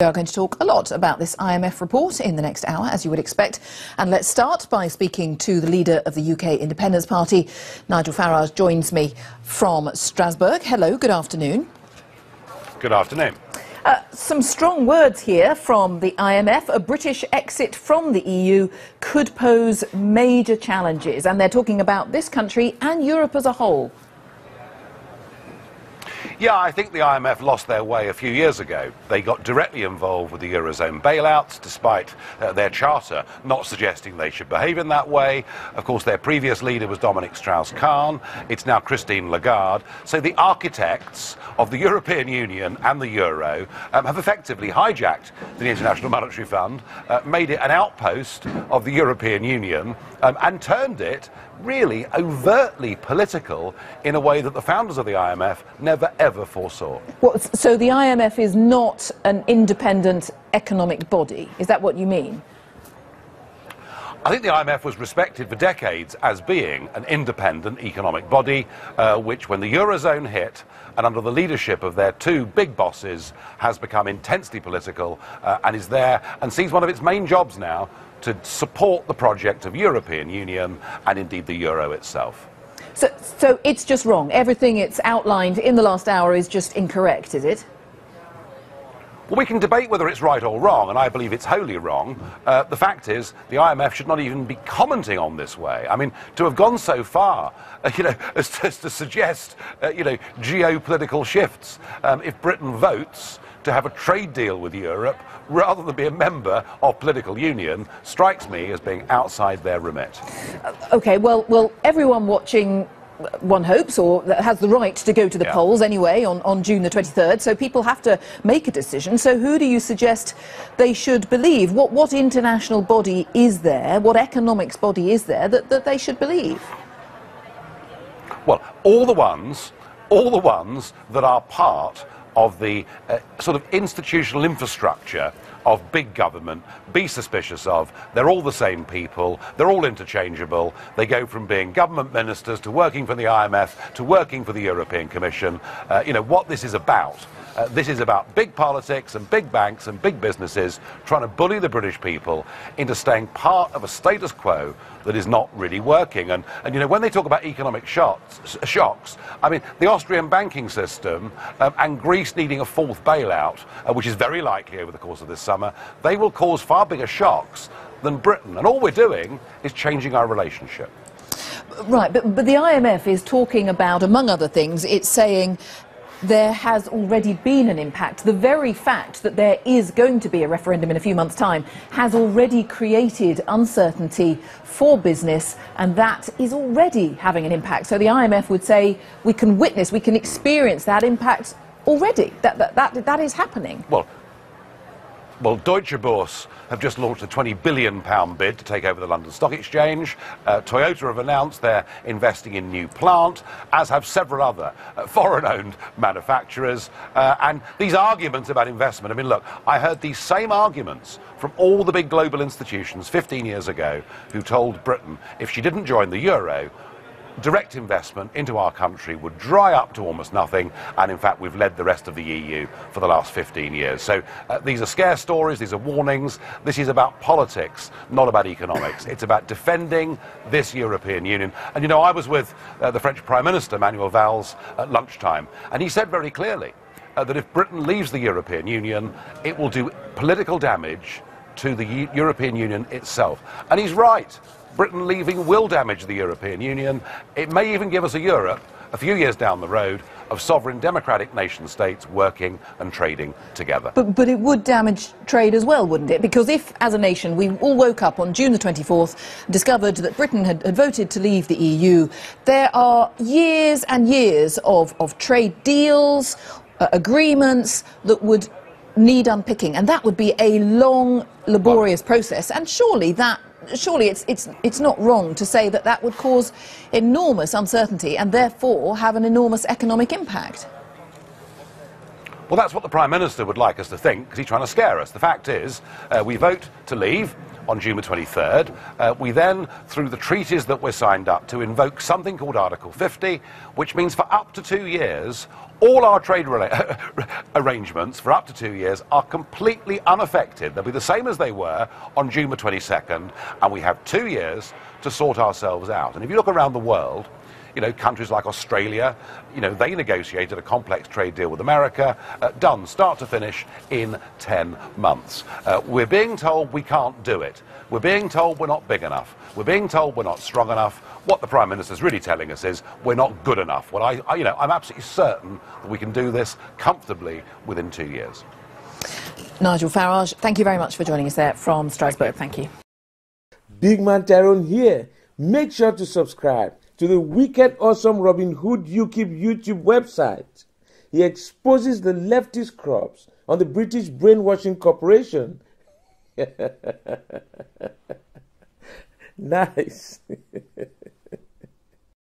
We are going to talk a lot about this IMF report in the next hour, as you would expect. And let's start by speaking to the leader of the UK Independence Party. Nigel Farage joins me from Strasbourg. Hello, good afternoon. Good afternoon. Some strong words here from the IMF. A British exit from the EU could pose major challenges. And they're talking about this country and Europe as a whole. Yeah, I think the IMF lost their way a few years ago. They got directly involved with the Eurozone bailouts, despite their charter not suggesting they should behave in that way. Of course, their previous leader was Dominic Strauss-Kahn. It's now Christine Lagarde. So the architects of the European Union and the Euro have effectively hijacked the International Monetary Fund, made it an outpost of the European Union, and turned it really overtly political in a way that the founders of the IMF never ever foresaw. Well, so the IMF is not an independent economic body, is that what you mean? I think the IMF was respected for decades as being an independent economic body, which when the Eurozone hit, and under the leadership of their two big bosses, has become intensely political and is there and sees one of its main jobs now to support the project of European Union and indeed the Euro itself. So it's just wrong. Everything it's outlined in the last hour is just incorrect, is it? Well, we can debate whether it's right or wrong, and I believe it's wholly wrong. The fact is, the IMF should not even be commenting on this way. I mean, to have gone so far, as to suggest, geopolitical shifts. If Britain votes to have a trade deal with Europe, rather than be a member of political union, strikes me as being outside their remit. OK, well, everyone watching, one hopes, or has the right to go to the polls anyway on June the 23rd, so people have to make a decision. So who do you suggest they should believe? What international body is there, what economics body is there that they should believe? Well, all the ones that are part of the sort of institutional infrastructure of big government, be suspicious of. They're all the same people, they're all interchangeable, they go from being government ministers to working for the IMF to working for the European Commission. What this is about. This is about big politics and big banks and big businesses trying to bully the British people into staying part of a status quo that is not really working. And when they talk about economic shocks, I mean, the Austrian banking system and Greece needing a fourth bailout, which is very likely over the course of this summer, they will cause far bigger shocks than Britain. And all we're doing is changing our relationship. Right, but the IMF is talking about, among other things, it's saying there has already been an impact. The very fact that there is going to be a referendum in a few months' time has already created uncertainty for business, and that is already having an impact. So the IMF would say we can witness, we can experience that impact already. That is happening. Well, Deutsche Börse have just launched a £20 billion bid to take over the London Stock Exchange. Toyota have announced they're investing in new plant, as have several other foreign-owned manufacturers. And these arguments about investment, I mean, look, I heard these same arguments from all the big global institutions 15 years ago who told Britain if she didn't join the Euro, direct investment into our country would dry up to almost nothing, and in fact we've led the rest of the EU for the last 15 years. So these are scare stories, these are warnings. This is about politics, not about economics. It's about defending this European Union. And I was with the French Prime Minister, Manuel Valls, at lunchtime, and he said very clearly that if Britain leaves the European Union, it will do political damage to the European Union itself. And he's right. Britain leaving will damage the European Union. It may even give us a Europe, a few years down the road, of sovereign democratic nation states working and trading together. But it would damage trade as well, wouldn't it? Because if, as a nation, we all woke up on June the 24th, discovered that Britain had voted to leave the EU, there are years and years of trade deals, agreements that would need unpicking, and that would be a long, laborious process. And surely it's not wrong to say that would cause enormous uncertainty and therefore have an enormous economic impact. Well, that's what the Prime Minister would like us to think, because he's trying to scare us. The fact is, we vote to leave. on June the 23rd. We then, through the treaties that we're signed up to, invoke something called Article 50, which means for up to 2 years, all our trade arrangements for up to 2 years are completely unaffected. They'll be the same as they were on June the 22nd, and we have 2 years to sort ourselves out. And if you look around the world, you know, countries like Australia, you know, they negotiated a complex trade deal with America, done start to finish in 10 months. We're being told we can't do it. We're being told we're not big enough. We're being told we're not strong enough. What the Prime Minister's really telling us is we're not good enough. Well, I'm absolutely certain that we can do this comfortably within 2 years. Nigel Farage, thank you very much for joining us there from Strasbourg. Thank you. Big Man Tyrone here. Make sure to subscribe to the wicked awesome Robin Hood UKIP YouTube website. He exposes the leftist crops on the British brainwashing corporation. Nice.